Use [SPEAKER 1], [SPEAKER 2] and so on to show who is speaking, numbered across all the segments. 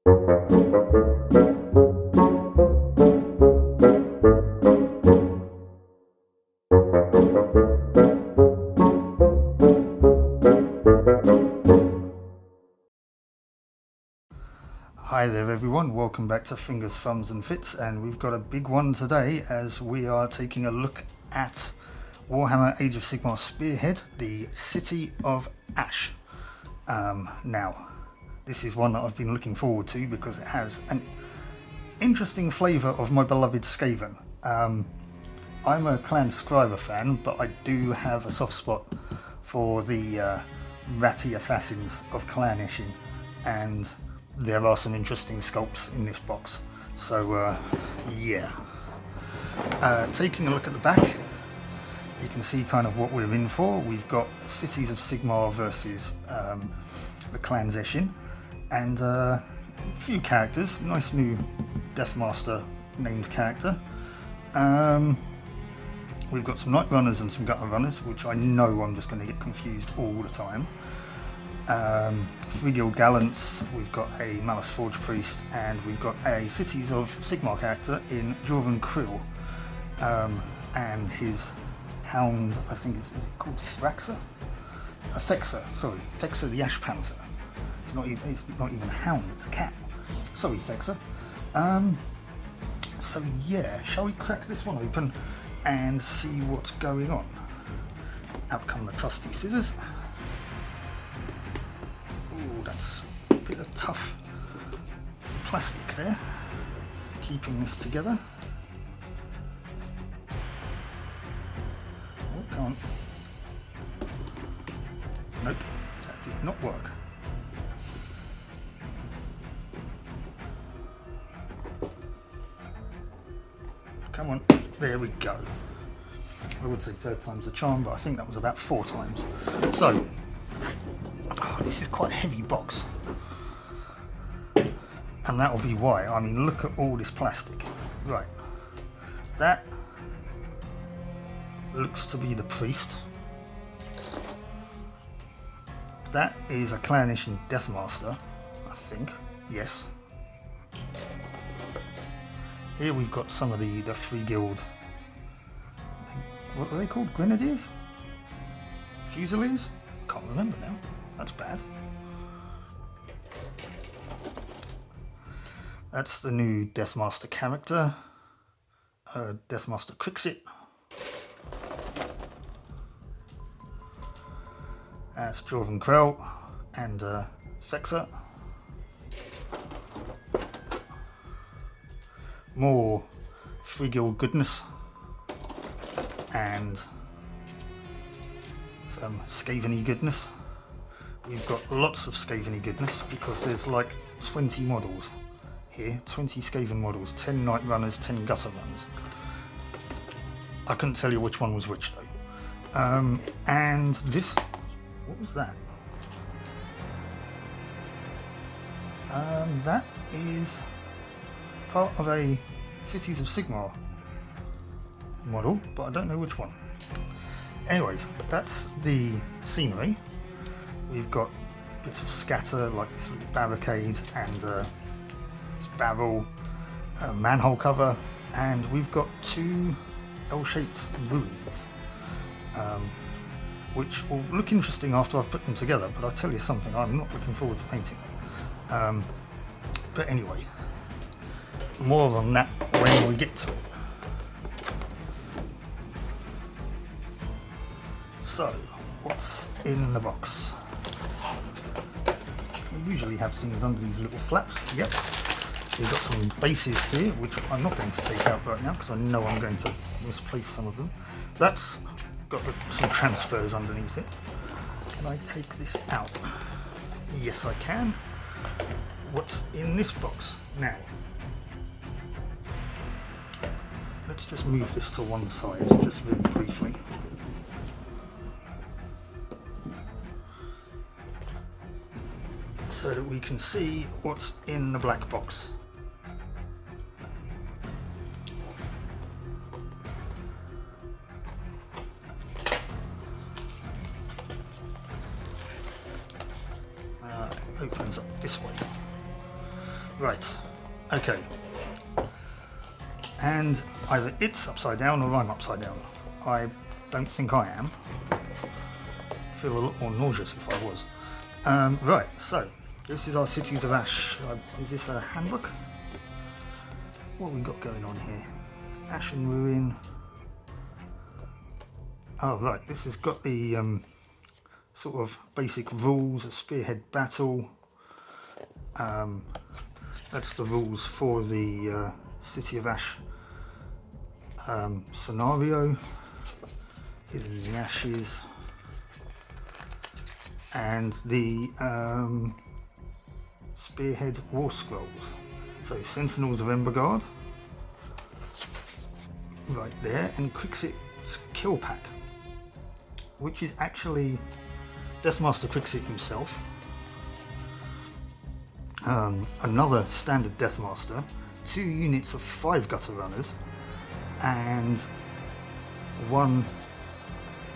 [SPEAKER 1] Hi there everyone, welcome back to Fingers, Thumbs and Fits, and we've got a big one today as we are taking a look at Warhammer Age of Sigmar Spearhead, the City of Ash. Now, this is one that I've been looking forward to because it has an interesting flavour of my beloved Skaven. I'm a Clans Eshin fan, but I do have a soft spot for the ratty assassins of Clans Eshin, and there are some interesting sculpts in this box. So yeah, taking a look at the back, you can see kind of what we're in for. We've got Cities of Sigmar versus the Clans Eshin, and a few characters. Nice new Deathmaster named character. We've got some Night Runners and some Gutter Runners, which I know I'm just going to get confused all the time. Freeguild Gallants, we've got a Malice Forge Priest, and we've got a Cities of Sigmar character in Jorvan Kreel, and his hound, I think is it called Thraxa? Thexa, sorry, Thexa the Ash Panther. It's not even a hound, it's a cat. Sorry, Thexa. So yeah, shall we crack this one open and see what's going on? Out come the trusty scissors. That's a bit of tough plastic there, keeping this together. Oh, come on. Nope, that did not work. Come on, there we go. I would say third time's the charm, but I think that was about 4 times. So, this is quite a heavy box, and that will be why. I mean, look at all this plastic. Right, that looks to be the priest. That is a Clans Eshin Deathmaster, I think. Yes. Here we've got some of the Freeguild. What are they called? Grenadiers? Fusiliers? Can't remember now. That's bad. That's the new Deathmaster character, Deathmaster Crixxit. That's Jorvan Kreel and Thexa. More Freeguild goodness and some Skaven-y goodness. We've got lots of Skaven-y goodness because there's like 20 models here, 20 Skaven models, 10 Night Runners, 10 Gutter Runners. I couldn't tell you which one was which though. And this, what was that? That is part of a Cities of Sigmar model, but I don't know which one. Anyways, that's the scenery. We've got bits of scatter like this little barricade and this barrel, manhole cover, and we've got 2 L-shaped ruins, which will look interesting after I've put them together, but I'll tell you something, I'm not looking forward to painting them. But anyway, more on that when we get to it. So, what's in the box? We usually have things under these little flaps. Yep. We've got some bases here, which I'm not going to take out right now because I know I'm going to misplace some of them. That's got some transfers underneath it. Can I take this out? Yes, I can. What's in this box now? Let's just move this to one side, just very briefly. So that we can see what's in the black box. Opens up this way. Right, okay. And either it's upside down or I'm upside down. I don't think I am. Feel a lot more nauseous if I was. Right, so this is our Cities of Ash. Is this a handbook? What have we got going on here? Ash and Ruin. Oh right, this has got the sort of basic rules, a spearhead battle. That's the rules for the City of Ash scenario. Hidden in the Ashes. And the Spearhead War Scrolls. So Sentinels of Embergard, right there, and Crixxit's Kill Pack, which is actually Deathmaster Crixxit himself. Another standard Deathmaster, 2 units of 5 gutter runners, and 1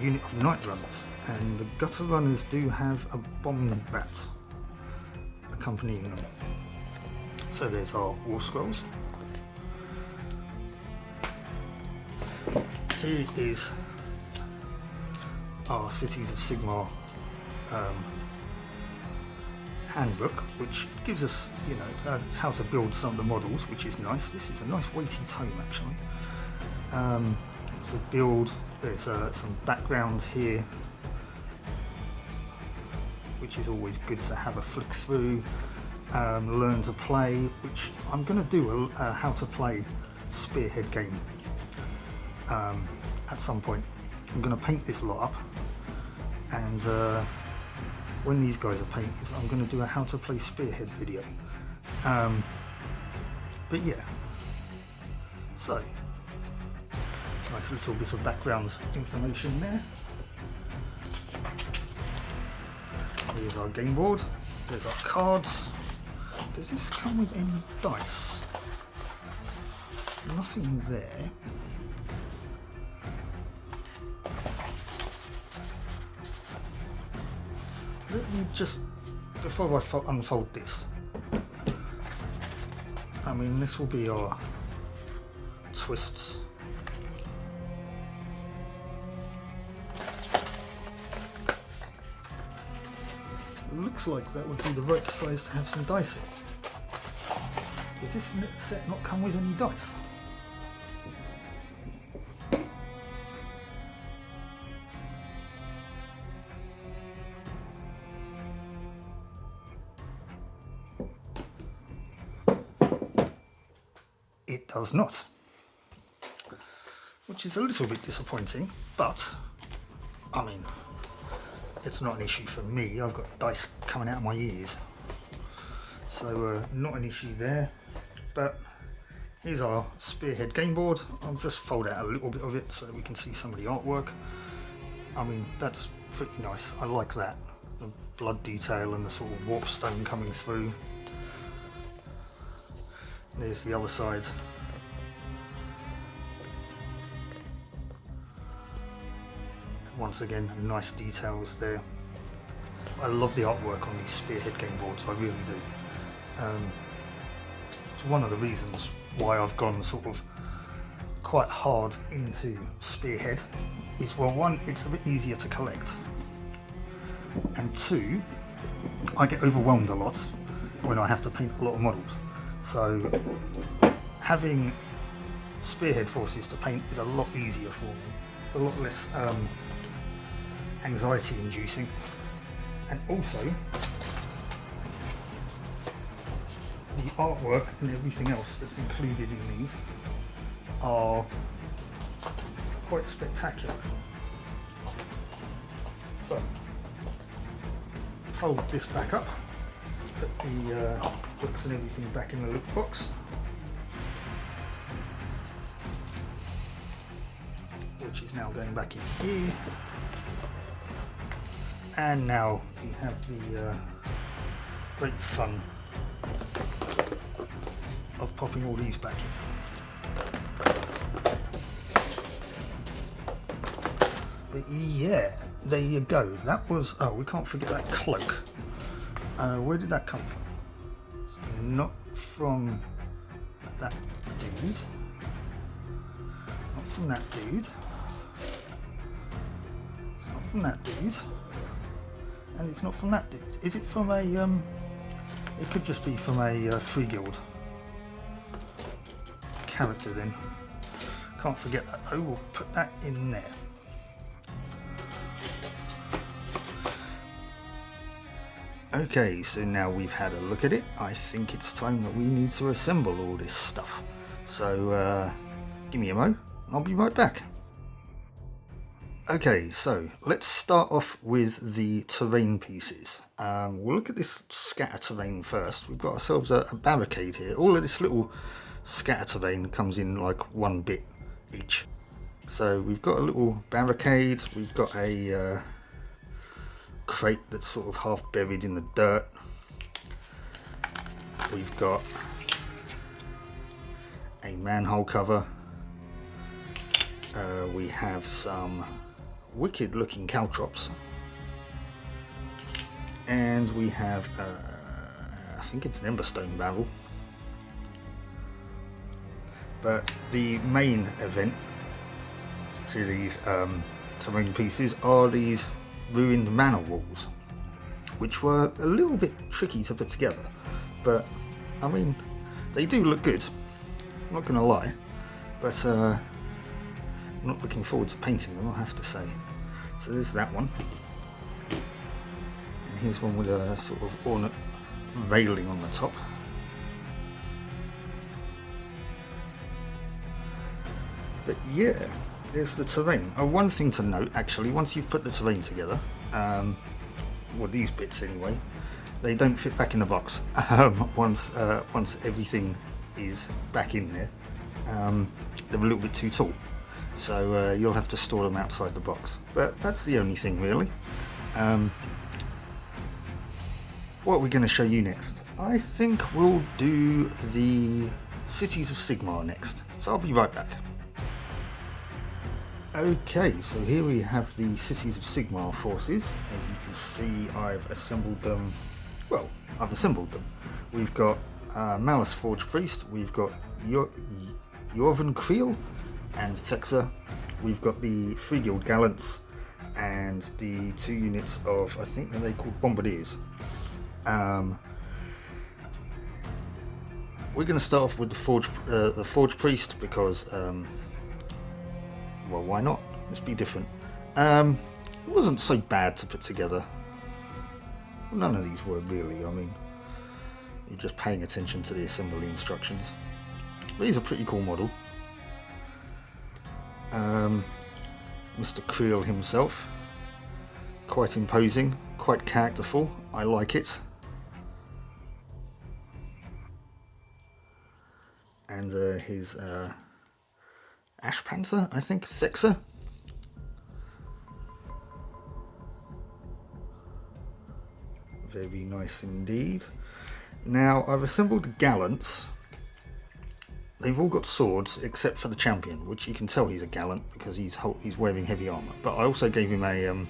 [SPEAKER 1] unit of night runners. And the gutter runners do have a bomb bat accompanying them. So there's our War Scrolls. Here is our Cities of Sigmar handbook, which gives us, you know, how to build some of the models, which is nice. This is a nice weighty tome actually. It's a build. There's some background here, which is always good to have a flick through. Learn to play, which I'm going to do a how to play Spearhead game at some point. I'm going to paint this lot up, and when these guys are painted, I'm going to do a how to play Spearhead video. But yeah, so nice little bit of background information there. Here's our game board, there's our cards. Does this come with any dice? Nothing there. Let me just, before I unfold this, I mean, this will be our twists. Looks like that would be the right size to have some dice in. Does this set not come with any dice? It does not, which is a little bit disappointing, but I mean, it's not an issue for me. I've got dice coming out of my ears, so not an issue there. But here's our Spearhead game board. I'll just fold out a little bit of it so that we can see some of the artwork. I mean, that's pretty nice. I like that, the blood detail and the sort of warp stone coming through. There's the other side. Once again, nice details there. I love the artwork on these Spearhead game boards, I really do. It's one of the reasons why I've gone sort of quite hard into Spearhead is, well, one, it's a bit easier to collect, and 2, I get overwhelmed a lot when I have to paint a lot of models. So having Spearhead forces to paint is a lot easier for me, a lot less anxiety inducing, and also the artwork and everything else that's included in these are quite spectacular. So fold this back up, put the books and everything back in the look box, which is now going back in here. And now we have the great fun of popping all these back in. But yeah, there you go. That was, oh, we can't forget that cloak. Where did that come from? It's not from that dude. Not from that dude. It's not from that dude. And it's not from that dude. Is it from a, it could just be from a Freeguild character then. Can't forget that though, we'll put that in there. Okay, so now we've had a look at it, I think it's time that we need to assemble all this stuff. So, give me a mo, and I'll be right back. Okay, so let's start off with the terrain pieces. We'll look at this scatter terrain first. We've got ourselves a barricade here. All of this little scatter terrain comes in like one bit each. So we've got a little barricade, we've got a crate that's sort of half buried in the dirt. We've got a manhole cover. We have some wicked looking caltrops. And we have, I think it's an emberstone barrel. But the main event to these terrain pieces are these ruined manor walls, which were a little bit tricky to put together, but I mean they do look good, I'm not gonna lie, but I'm not looking forward to painting them, I have to say. So there's that one, and here's one with a sort of ornate railing on the top. But yeah, there's the terrain. Oh, one thing to note actually, once you've put the terrain together, well these bits anyway, they don't fit back in the box. Once everything is back in there, they're a little bit too tall. So you'll have to store them outside the box. But that's the only thing really. What are we going to show you next? I think we'll do the cities of Sigmar next. So I'll be right back. Okay, so here we have the cities of Sigmar forces. As you can see, I've assembled them. Well, I've assembled them. We've got Malice Forge Priest, we've got Jorvan Kreel and Thexer. We've got the Freeguild Gallants and the 2 units of, I think they're called Bombardiers. We're going to start off with the Forge Priest because well, why not? Let's be different. It wasn't so bad to put together. None of these were really, I mean, you're just paying attention to the assembly instructions. But he's a pretty cool model. Mr. Creel himself. Quite imposing, quite characterful. I like it. And his Ash Panther, I think, Thexer. Very nice indeed. Now, I've assembled the Gallants. They've all got swords, except for the champion, which you can tell he's a Gallant because he's wearing heavy armour. But I also gave him a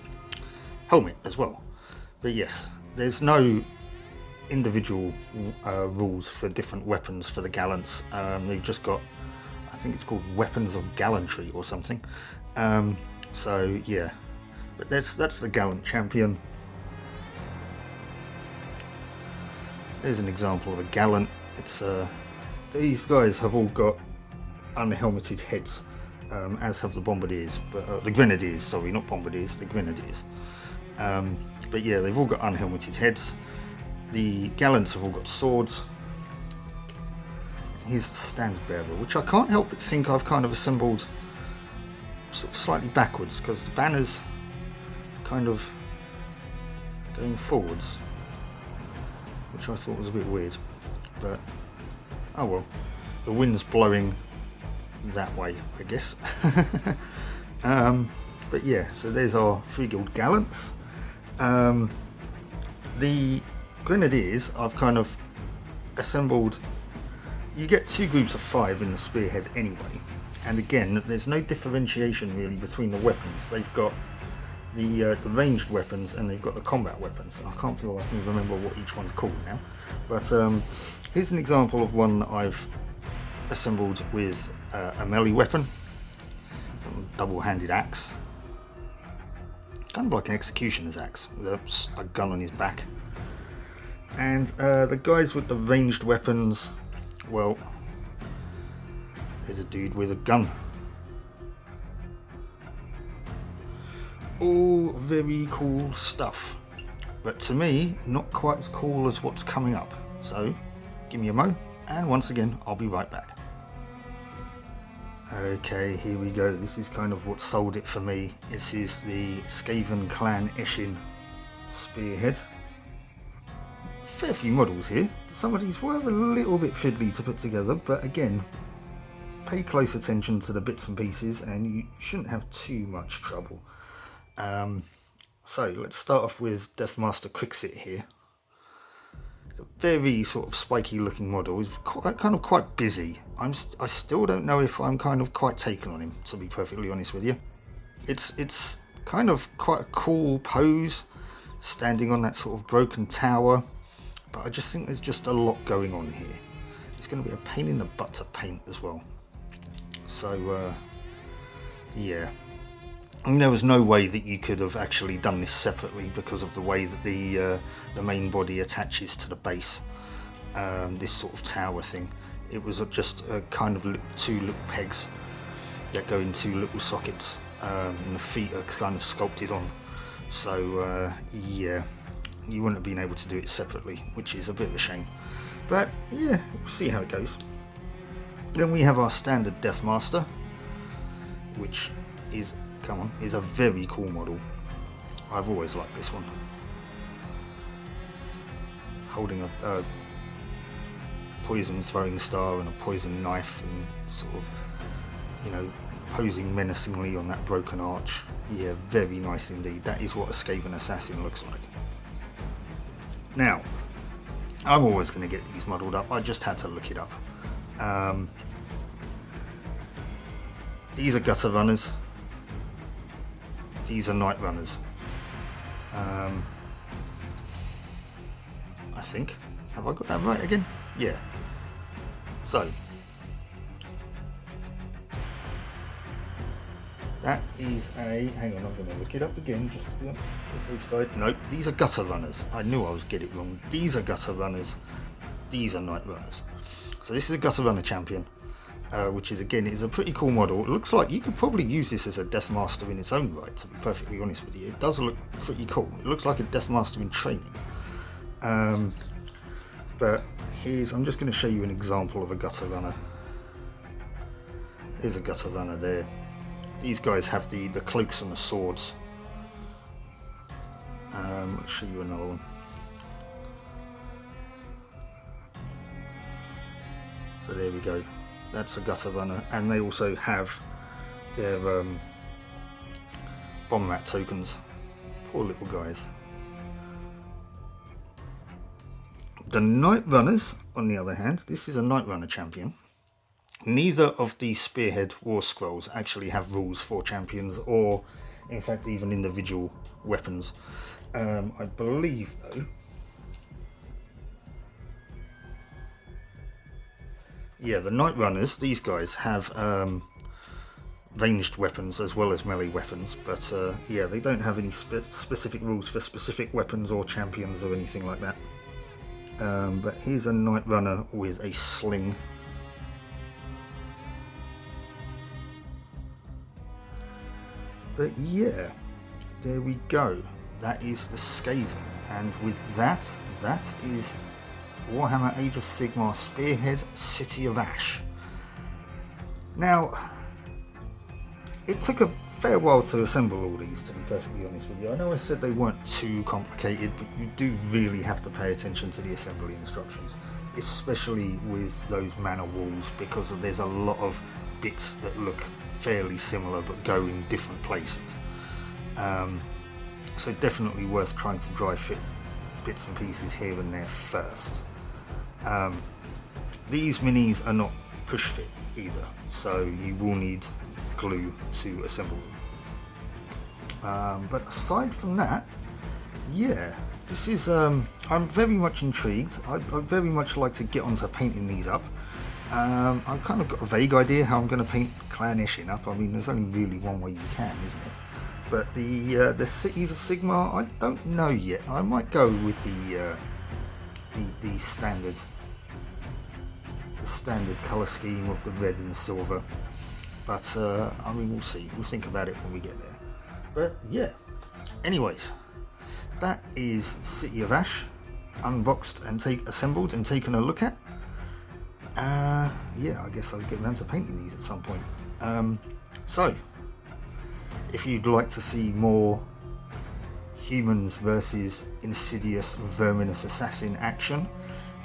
[SPEAKER 1] helmet as well. But yes, there's no individual rules for different weapons for the Gallants. They've just got, I think it's called Weapons of Gallantry or something. So yeah, but that's the Gallant champion. There's an example of a Gallant. It's these guys have all got unhelmeted heads, as have the Bombardiers, but the Grenadiers. Sorry, not Bombardiers, the Grenadiers. But yeah, they've all got unhelmeted heads. The Gallants have all got swords. Here's the standard bearer, which I can't help but think I've kind of assembled sort of slightly backwards because the banner's kind of going forwards, which I thought was a bit weird, but oh well, the wind's blowing that way, I guess. But yeah, so there's our Freeguild Gallants. The Grenadiers I've kind of assembled. You get 2 groups of 5 in the Spearhead anyway, and again there's no differentiation really between the weapons. They've got the ranged weapons and they've got the combat weapons. I can't feel I can remember what each one's called now, but Here's an example of one that I've assembled with a melee weapon, double-handed axe, kind of like an executioner's axe with a gun on his back. And the guys with the ranged weapons, well, there's a dude with a gun. All very cool stuff, but to me, not quite as cool as what's coming up. So, give me a mo, and once again, I'll be right back. Okay, here we go. This is kind of what sold it for me. This is the Skaven Clan Eshin Spearhead. Fair few models here. Some of these were a little bit fiddly to put together, but again, pay close attention to the bits and pieces and you shouldn't have too much trouble. So let's start off with Deathmaster Crixxit here. It's a very sort of spiky looking model. He's quite busy. I still don't know if I'm kind of quite taken on him, to be perfectly honest with you. It's kind of quite a cool pose, standing on that sort of broken tower, but I just think there's just a lot going on here. It's going to be a pain in the butt to paint as well. So yeah. I mean, there was no way that you could have actually done this separately because of the way that the main body attaches to the base. This sort of tower thing. It was just a kind of two little pegs that go in two little sockets, and the feet are kind of sculpted on. So yeah, you wouldn't have been able to do it separately, which is a bit of a shame. But yeah, we'll see how it goes. Then we have our standard Deathmaster, which is a very cool model. I've always liked this one. Holding a poison throwing star and a poison knife and sort of, you know, posing menacingly on that broken arch. Yeah, very nice indeed. That is what a Skaven assassin looks like. Now, I'm always going to get these modelled up. I just had to look it up. These are gutter runners. These are night runners. I think. Have I got that right again? Yeah. So, that is a... Hang on, I'm going to look it up again just to be on the safe side. Nope, these are gutter runners. I knew I was getting it wrong. These are gutter runners. These are night runners. So this is a gutter runner champion. Which is, again, is a pretty cool model. It looks like you could probably use this as a Deathmaster in its own right, to be perfectly honest with you. It does look pretty cool. It looks like a Deathmaster in training. But I'm just going to show you an example of a gutter runner. There's a gutter runner there. These guys have the cloaks and the swords. Let's show you another one. So there we go. That's a gutter runner, and they also have their bomb rat tokens. Poor little guys. The night runners, on the other hand, this is a night runner champion. Neither of the Spearhead War Scrolls actually have rules for champions, or in fact even individual weapons. I believe though. Yeah, the Night Runners, these guys have ranged weapons as well as melee weapons, but yeah, they don't have any specific rules for specific weapons or champions or anything like that. But here's a Night Runner with a sling. But yeah, there we go. That is the Skaven, and with that is Warhammer Age of Sigmar Spearhead City of Ash. Now, it took a fair while to assemble all these, to be perfectly honest with you. I know I said they weren't too complicated, but you do really have to pay attention to the assembly instructions, especially with those manor walls, because there's a lot of bits that look fairly similar but go in different places. So definitely worth trying to dry fit bits and pieces here and there first. These minis are not push fit either, so you will need glue to assemble them. But aside from that, yeah, this is I'm very much intrigued. I'd very much like to get onto painting these up. I've kind of got a vague idea how I'm going to paint Clan Eshin up. I mean, there's only really one way you can, isn't it? But the cities of Sigmar, I don't know yet. I might go with the standard colour scheme of the red and the silver. But I mean, we'll see. We'll think about it when we get there. But yeah. Anyways, that is City of Ash, unboxed and assembled and taken a look at. Yeah, I guess I'll get around to painting these at some point. So, if you'd like to see more humans versus insidious verminous assassin action,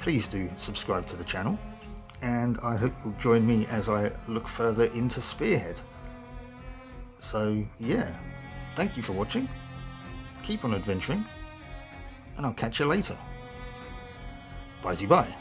[SPEAKER 1] please do subscribe to the channel, and I hope you'll join me as I look further into Spearhead. So yeah, thank you for watching, keep on adventuring, and I'll catch you later. Bye-bye.